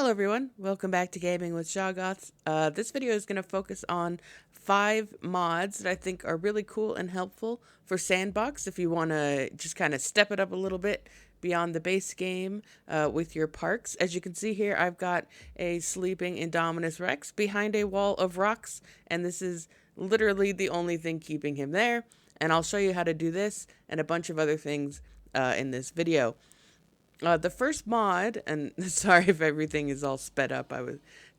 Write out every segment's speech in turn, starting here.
Hello everyone, welcome back to Gaming with Shoggoths. This video is going to focus on 5 mods that I think are really cool and helpful for Sandbox if you want to just kind of step it up a little bit beyond the base game with your parks. As you can see here, I've got a sleeping Indominus Rex behind a wall of rocks, and this is literally the only thing keeping him there. And I'll show you how to do this and a bunch of other things in this video. The first mod, and sorry if everything is all sped up.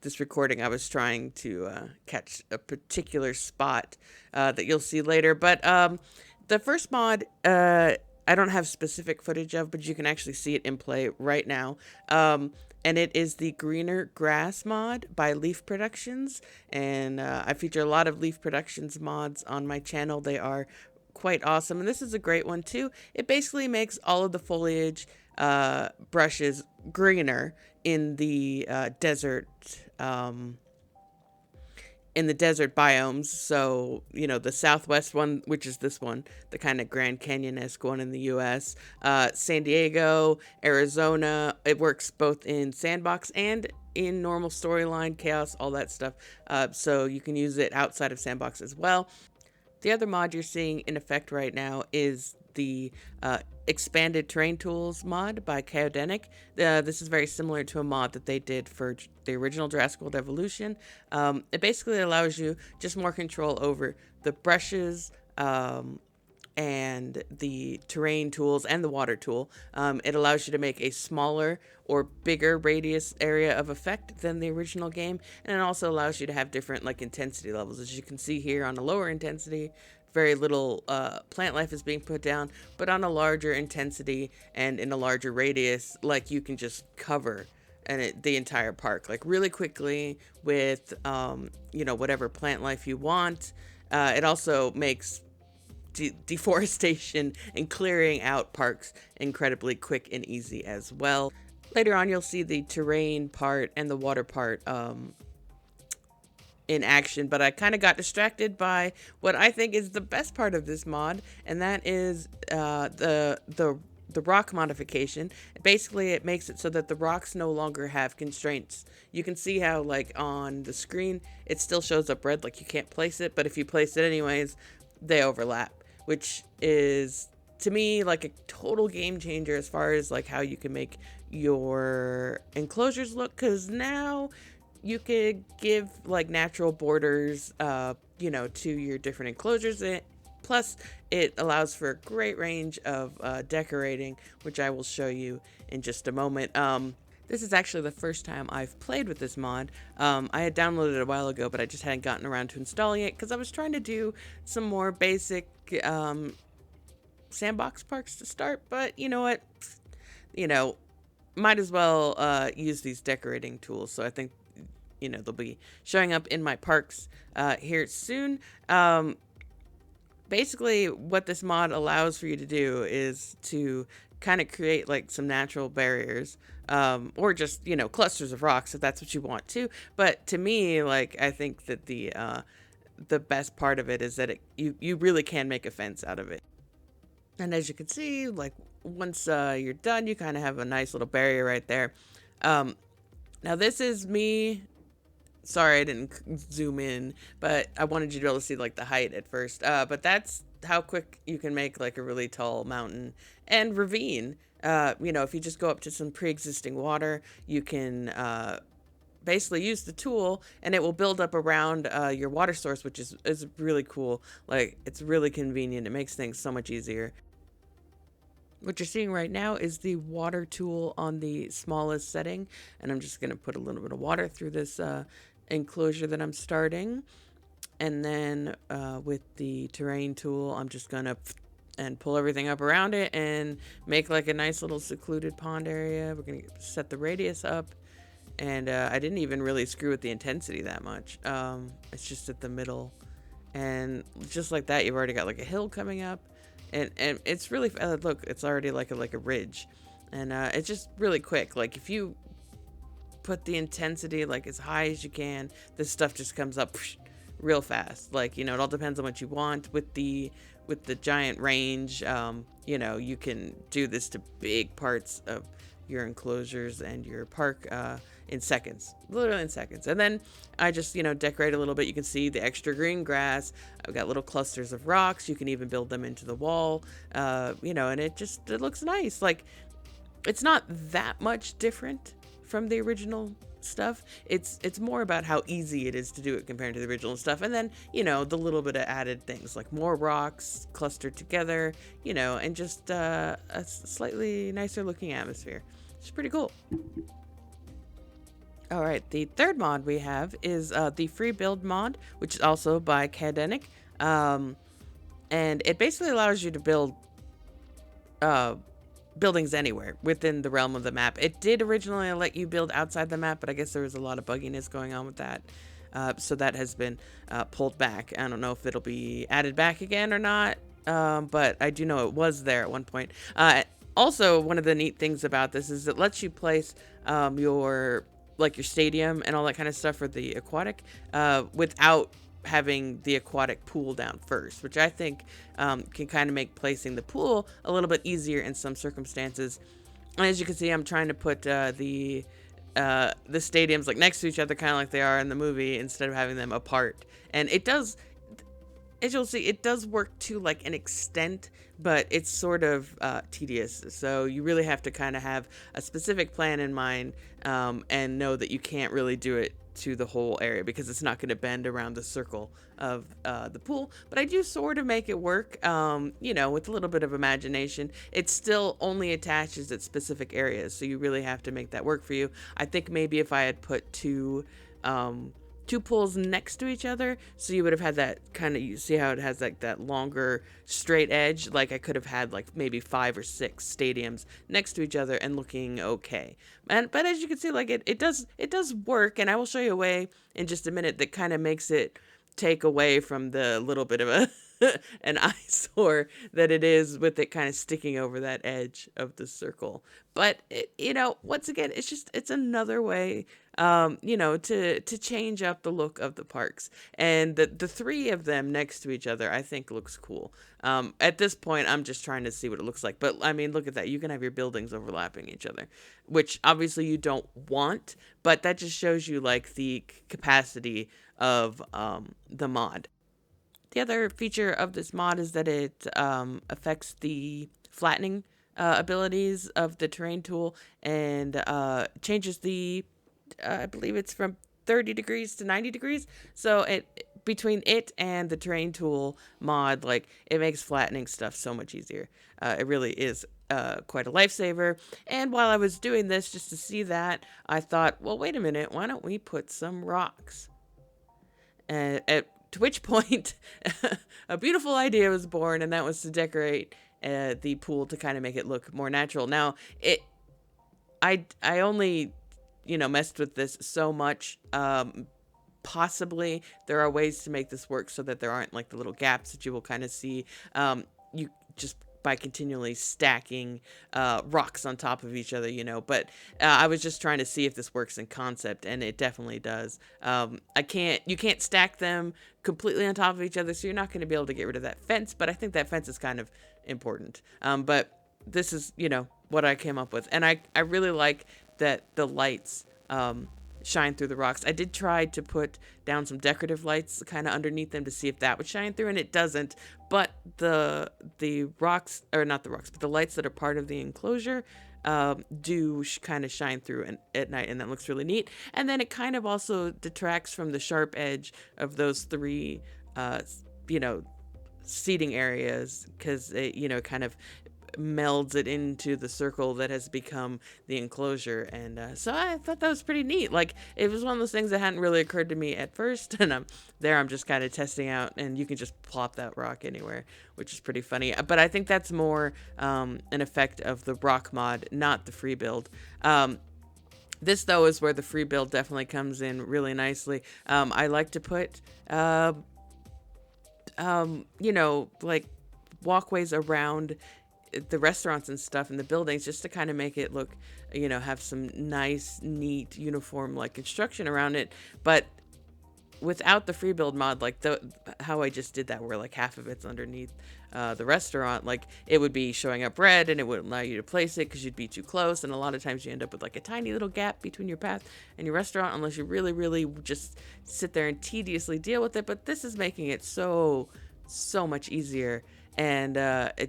This recording, I was trying to catch a particular spot that you'll see later. But the first mod, I don't have specific footage of, but you can actually see it in play right now. And it is the Greener Grass mod by Leaf Productions. And I feature a lot of Leaf Productions mods on my channel. They are quite awesome. And this is a great one too. It basically makes all of the foliage brushes greener in the desert biomes. So, you know, the southwest one, which is this one, the kind of Grand Canyon-esque one in the US, San Diego, Arizona. It works both in Sandbox and in normal storyline, chaos, all that stuff. So you can use it outside of Sandbox as well. The other mod you're seeing in effect right now is the Expanded Terrain Tools mod by Kaodenik. This is very similar to a mod that they did for the original Jurassic World Evolution. It basically allows you just more control over the brushes and the terrain tools and the water tool. It allows you to make a smaller or bigger radius area of effect than the original game, and it also allows you to have different like intensity levels. As you can see here, on a lower intensity, very little plant life is being put down, but on a larger intensity and in a larger radius, like you can just cover the entire park like really quickly with you know, whatever plant life you want. It also makes deforestation and clearing out parks incredibly quick and easy as well. Later on, you'll see the terrain part and the water part in action, but I kind of got distracted by what I think is the best part of this mod, and that is the rock modification. Basically, it makes it so that the rocks no longer have constraints. You can see how, like, on the screen, it still shows up red, like you can't place it, but if you place it anyways, they overlap, which is, to me, like a total game changer as far as like how you can make your enclosures look, because now you could give like natural borders, you know, to your different enclosures. Plus, it allows for a great range of decorating, which I will show you in just a moment. This is actually the first time I've played with this mod. I had downloaded it a while ago, but I just hadn't gotten around to installing it because I was trying to do some more basic Sandbox parks to start. But you know what? You know, might as well use these decorating tools. So I think, you know, they'll be showing up in my parks here soon. Basically, what this mod allows for you to do is to kind of create like some natural barriers, or just, you know, clusters of rocks if that's what you want to. But to me, like, I think that the best part of it is that you really can make a fence out of it. And as you can see, like, once you're done, you kind of have a nice little barrier right there. Now this is me. Sorry, I didn't zoom in, but I wanted you to be able to see like the height at first. But that's how quick you can make like a really tall mountain and ravine. You know, if you just go up to some pre-existing water, you can basically use the tool and it will build up around your water source, which is really cool. Like, it's really convenient. It makes things so much easier. What you're seeing right now is the water tool on the smallest setting, and I'm just going to put a little bit of water through this enclosure that I'm starting. And then with the terrain tool, I'm just going to pull everything up around it and make like a nice little secluded pond area. We're going to set the radius up, and I didn't even really screw with the intensity that much. It's just at the middle, and just like that, you've already got like a hill coming up. And it's really, look, it's already like a ridge, and it's just really quick. Like, if you put the intensity like as high as you can, this stuff just comes up real fast. Like, you know, it all depends on what you want. With the giant range, you know, you can do this to big parts of your enclosures and your park in seconds, literally in seconds. And then I just, decorate a little bit. You can see the extra green grass. I've got little clusters of rocks. You can even build them into the wall, and it looks nice. Like, it's not that much different from the original stuff. It's more about how easy it is to do it compared to the original stuff. And then, the little bit of added things like more rocks clustered together, and just a slightly nicer looking atmosphere. It's pretty cool. All right, the third mod we have is the free build mod, which is also by Kaodenik. And it basically allows you to build buildings anywhere within the realm of the map. It did originally let you build outside the map, but I guess there was a lot of bugginess going on with that. So that has been pulled back. I don't know if it'll be added back again or not, but I do know it was there at one point. Also, one of the neat things about this is it lets you place your stadium and all that kind of stuff for the aquatic without having the aquatic pool down first, which I think can kind of make placing the pool a little bit easier in some circumstances. And as you can see, I'm trying to put the stadiums like next to each other, kind of like they are in the movie, instead of having them apart. And it does, as you'll see, it does work to like an extent, but it's sort of tedious. So you really have to kind of have a specific plan in mind and know that you can't really do it to the whole area because it's not going to bend around the circle of the pool. But I do sort of make it work, with a little bit of imagination. It still only attaches at specific areas, so you really have to make that work for you. I think maybe if I had put two pools next to each other, so you would have had that kind of, you see how it has like that longer straight edge, like I could have had like maybe 5 or 6 stadiums next to each other and looking okay. But as you can see, like it does work, and I will show you a way in just a minute that kind of makes it take away from the little bit of an eyesore that it is with it kind of sticking over that edge of the circle. But once again, it's another way to change up the look of the parks. And the 3 of them next to each other, I think looks cool. At this point, I'm just trying to see what it looks like. But I mean, look at that. You can have your buildings overlapping each other, which obviously you don't want, but that just shows you like the capacity of the mod. The other feature of this mod is that it affects the flattening abilities of the terrain tool and changes the, I believe it's from 30 degrees to 90 degrees. So between it and the terrain tool mod, like it makes flattening stuff so much easier. It really is quite a lifesaver. And while I was doing this, just to see that, I thought, well, wait a minute, why don't we put some rocks? To which point, a beautiful idea was born, and that was to decorate the pool to kind of make it look more natural. Now, I only, messed with this so much. Possibly there are ways to make this work so that there aren't like the little gaps that you will kind of see. You just by continually stacking rocks on top of each other, but I was just trying to see if this works in concept, and it definitely does. You can't stack them completely on top of each other, so you're not going to be able to get rid of that fence, but I think that fence is kind of important. But this is, what I came up with, and I really like that the lights shine through the rocks. I did try to put down some decorative lights kind of underneath them to see if that would shine through, and it doesn't. But the rocks, or not the rocks, but the lights that are part of the enclosure do kind of shine through at night, and that looks really neat. And then it kind of also detracts from the sharp edge of those 3 seating areas, because it kind of melds it into the circle that has become the enclosure. And so I thought that was pretty neat. Like, it was one of those things that hadn't really occurred to me at first, and I'm just kind of testing out, and you can just plop that rock anywhere, which is pretty funny. But I think that's more an effect of the rock mod, not the free build. This, though, is where the free build definitely comes in really nicely. I like to put like walkways around the restaurants and stuff in the buildings, just to kind of make it look, have some nice, neat, uniform like construction around it. But without the free build mod, like how I just did that, where like half of it's underneath the restaurant, like it would be showing up red and it wouldn't allow you to place it because you'd be too close. And a lot of times you end up with like a tiny little gap between your path and your restaurant, unless you really, really just sit there and tediously deal with it. But this is making it so much easier. And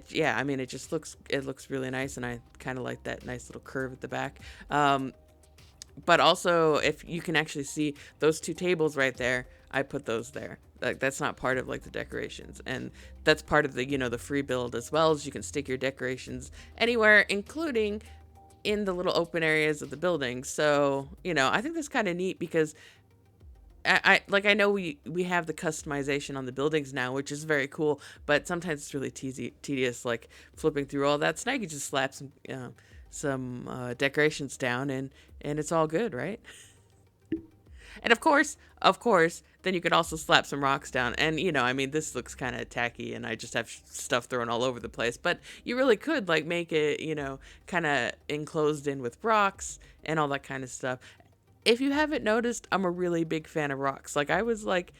yeah, I mean, it looks really nice, and I kind of like that nice little curve at the back. But also, if you can actually see those two tables right there, I put those there. Like, that's not part of like the decorations, and that's part of the, you know, the free build as well. As you can stick your decorations anywhere, including in the little open areas of the building. So, you know, I think that's kind of neat, because I know we have the customization on the buildings now, which is very cool, but sometimes it's really tedious, like flipping through all that. So now you can just slap some decorations down, and it's all good, right? And of course, then you could also slap some rocks down. And, you know, I mean, this looks kind of tacky and I just have stuff thrown all over the place, but you really could like make it, you know, kind of enclosed in with rocks and all that kind of stuff. If you haven't noticed, I'm a really big fan of rocks. Like, I was like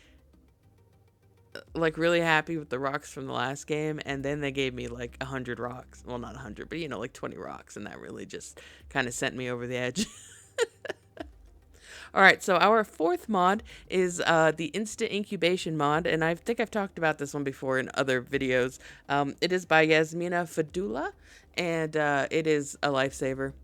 really happy with the rocks from the last game, and then they gave me like 100 rocks. Well, not 100, but, you know, like 20 rocks, and that really just kind of sent me over the edge. All right, so our fourth mod is the Instant Incubation Mod, and I think I've talked about this one before in other videos. It is by Yasmina Fadula, and it is a lifesaver.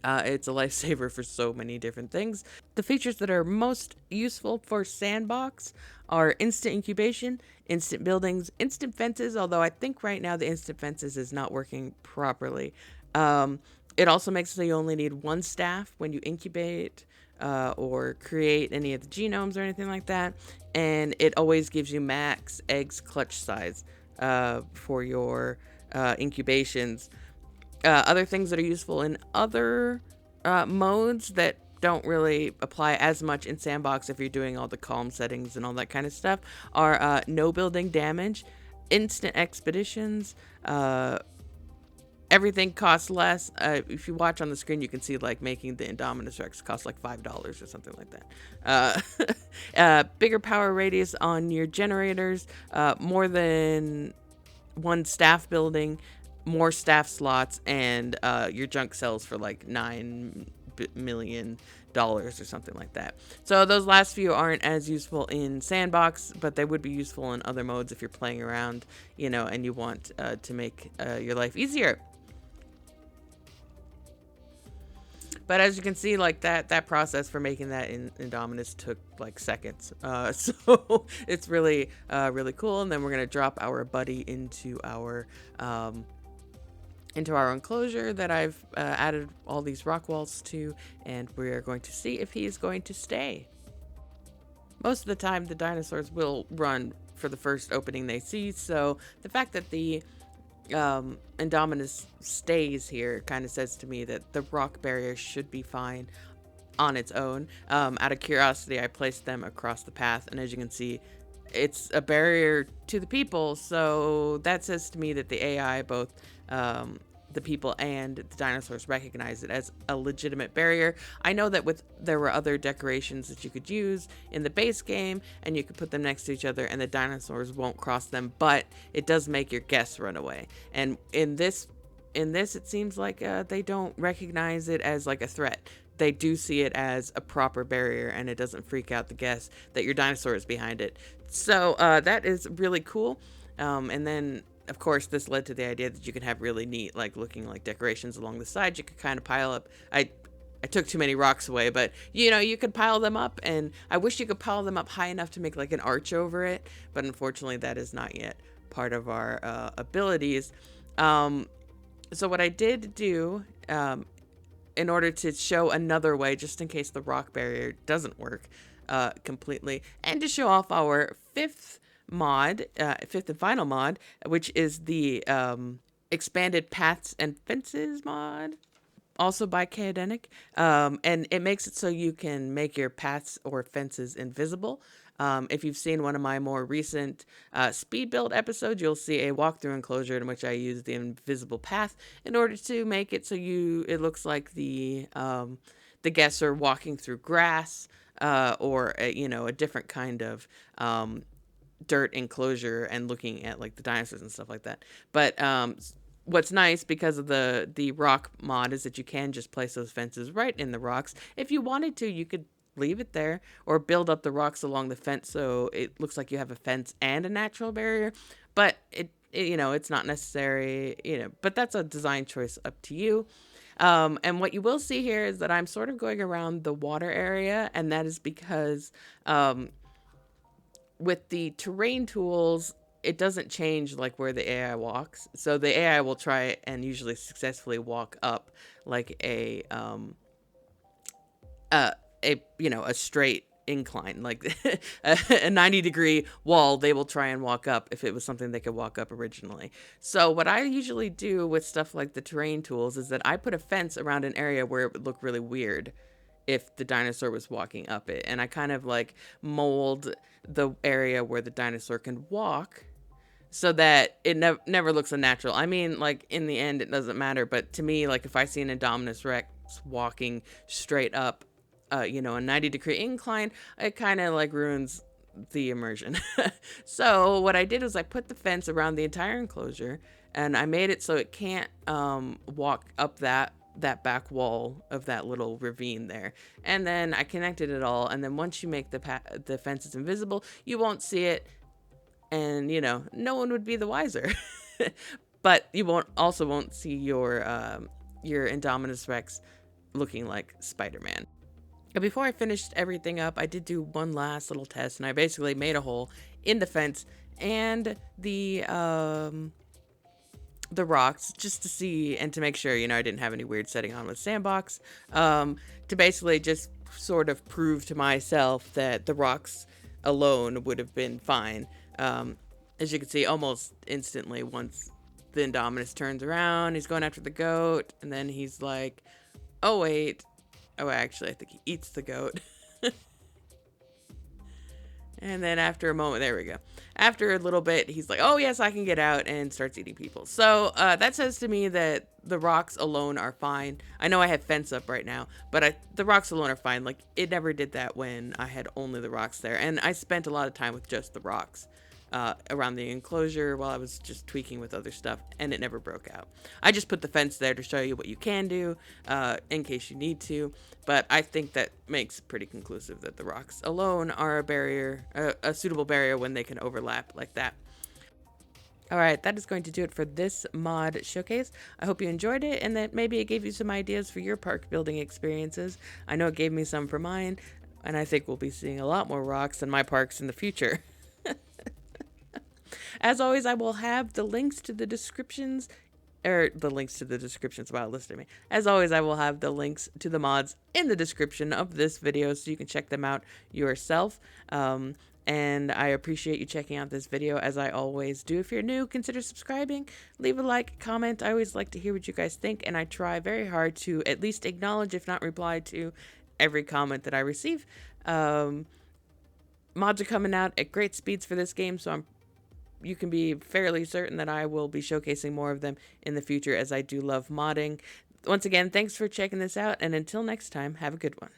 It's a lifesaver for so many different things. The features that are most useful for Sandbox are instant incubation, instant buildings, instant fences, although I think right now the instant fences is not working properly. It also makes it so you only need one staff when you incubate or create any of the genomes or anything like that. And it always gives you max eggs clutch size for your incubations. Other things that are useful in other modes that don't really apply as much in Sandbox if you're doing all the calm settings and all that kind of stuff are no building damage, instant expeditions, everything costs less. If you watch on the screen, you can see like making the Indominus Rex cost like $5 or something like that. Bigger power radius on your generators, more than one staff building, more staff slots, and your junk sells for like $9 million or something like that. So those last few aren't as useful in Sandbox, but they would be useful in other modes if you're playing around, you know, and you want to make your life easier. But as you can see, like that process for making that in Indominus took like seconds. So it's really cool. And then we're gonna drop our buddy into our enclosure that I've added all these rock walls to, and we're going to see if he is going to stay. Most of the time, the dinosaurs will run for the first opening they see, so the fact that the Indominus stays here kind of says to me that the rock barrier should be fine on its own. Out of curiosity, I placed them across the path, and as you can see, it's a barrier to the people, so that says to me that the AI, both the people and the dinosaurs, recognize it as a legitimate barrier. I know that there were other decorations that you could use in the base game, and you could put them next to each other and the dinosaurs won't cross them, but it does make your guests run away. And in this it seems like they don't recognize it as like a threat. They do see it as a proper barrier, and it doesn't freak out the guests that your dinosaur is behind it. So that is really cool. And then, of course, this led to the idea that you could have really neat, like, looking like decorations along the side. You could kind of pile up. I took too many rocks away, but, you know, you could pile them up, and I wish you could pile them up high enough to make, like, an arch over it, but unfortunately that is not yet part of our abilities. So what I did do, in order to show another way, just in case the rock barrier doesn't work completely, and to show off our fifth and final mod, which is the expanded paths and fences mod, also by Kaodenik. And it makes it so you can make your paths or fences invisible. If you've seen one of my more recent speed build episodes, you'll see a walkthrough enclosure in which I use the invisible path in order to make it so it looks like the guests are walking through grass, or a different kind of dirt enclosure and looking at like the dinosaurs and stuff like that. But what's nice because of the rock mod is that you can just place those fences right in the rocks. If you wanted to, you could leave it there or build up the rocks along the fence so it looks like you have a fence and a natural barrier. But you know, it's not necessary, you know, but that's a design choice up to you. And what you will see here is that I'm sort of going around the water area, and that is because with the terrain tools, it doesn't change like where the AI walks. So the AI will try and usually successfully walk up like a you know, a straight incline, like a 90-degree wall they will try and walk up if it was something they could walk up originally. So what I usually do with stuff like the terrain tools is that I put a fence around an area where it would look really weird if the dinosaur was walking up it, and I kind of like mold the area where the dinosaur can walk so that it never looks unnatural. I mean, like, in the end it doesn't matter, but to me, like, if I see an Indominus Rex walking straight up you know, a 90-degree incline, it kind of like ruins the immersion. So what I did was I put the fence around the entire enclosure, and I made it so it can't walk up that back wall of that little ravine there. And then I connected it all, and then once you make the fences invisible, you won't see it, and you know, no one would be the wiser. But you won't see your Indominus Rex looking like Spider-Man. Before I finished everything up, I did do one last little test, and I basically made a hole in the fence and the rocks just to see and to make sure, you know, I didn't have any weird setting on with Sandbox, to basically just sort of prove to myself that the rocks alone would have been fine. As you can see, almost instantly, once the Indominus turns around, he's going after the goat, and then he's like, oh wait, oh actually I think he eats the goat. And then after a moment, there we go. After a little bit, he's like, oh yes, I can get out, and starts eating people. So that says to me that the rocks alone are fine. I know I have fence up right now, but the rocks alone are fine. Like, it never did that when I had only the rocks there. And I spent a lot of time with just the rocks around the enclosure while I was just tweaking with other stuff, and it never broke out. I just put the fence there to show you what you can do in case you need to, but I think that makes it pretty conclusive that the rocks alone are a barrier, a suitable barrier when they can overlap like that. Alright, that is going to do it for this mod showcase. I hope you enjoyed it and that maybe it gave you some ideas for your park building experiences. I know it gave me some for mine, and I think we'll be seeing a lot more rocks in my parks in the future. As always, I will have the links to the descriptions, wow, listen to me. As always, I will have the links to the mods in the description of this video so you can check them out yourself. And I appreciate you checking out this video, as I always do. If you're new, consider subscribing, leave a like, comment. I always like to hear what you guys think, and I try very hard to at least acknowledge, if not reply to, every comment that I receive. Mods are coming out at great speeds for this game, so you can be fairly certain that I will be showcasing more of them in the future, as I do love modding. Once again, thanks for checking this out, and until next time, have a good one.